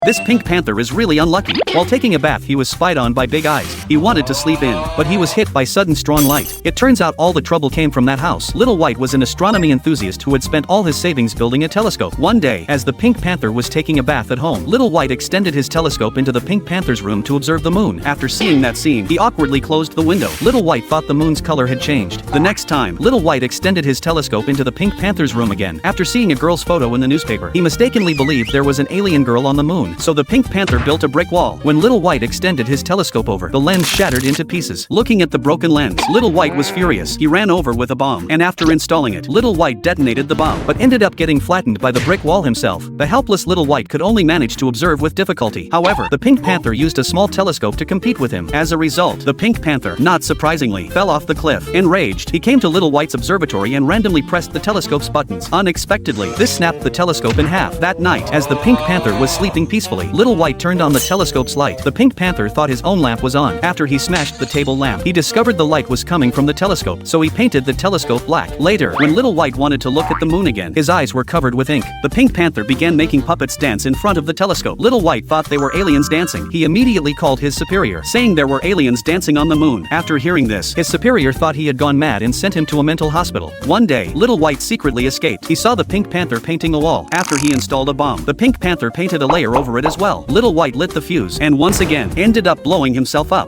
This pink panther is really unlucky. While taking a bath, he was spied on by Big Eyes. He wanted to sleep in, but he was hit by sudden strong light. It turns out all the trouble came from that house. Little White was an astronomy enthusiast who had spent all his savings building a telescope. One day, as the pink panther was taking a bath at home, Little White extended his telescope into the pink panther's room to observe the moon. After seeing that scene, he awkwardly closed the window. Little White thought the moon's color had changed. The next time, Little White extended his telescope into the pink panther's room again. After seeing a girl's photo in the newspaper, he mistakenly believed there was an alien girl on the moon. So the pink panther built a brick wall. When Little White extended his telescope over, the lens shattered into pieces. Looking at the broken lens, Little White was furious. He ran over with a bomb, and after installing it, Little White detonated the bomb, but ended up getting flattened by the brick wall himself. The helpless Little White could only manage to observe with difficulty. However, the pink panther used a small telescope to compete with him. As a result, the pink panther, not surprisingly, fell off the cliff. Enraged, he came to Little White's observatory and randomly pressed the telescope's buttons. Unexpectedly, this snapped the telescope in half. That night, as the pink panther was sleeping peacefully, Little White turned on the telescope's light. The pink panther thought his own lamp was on. After he smashed the table lamp, he discovered the light was coming from the telescope, so he painted the telescope black. Later, when Little White wanted to look at the moon again, his eyes were covered with ink. The pink panther began making puppets dance in front of the telescope. Little White thought they were aliens dancing. He immediately called his superior, saying there were aliens dancing on the moon. After hearing this, his superior thought he had gone mad and sent him to a mental hospital. One day, Little White secretly escaped. He saw the pink panther painting a wall. After he installed a bomb, the pink panther painted a layer over it as well. Little White lit the fuse and once again ended up blowing himself up.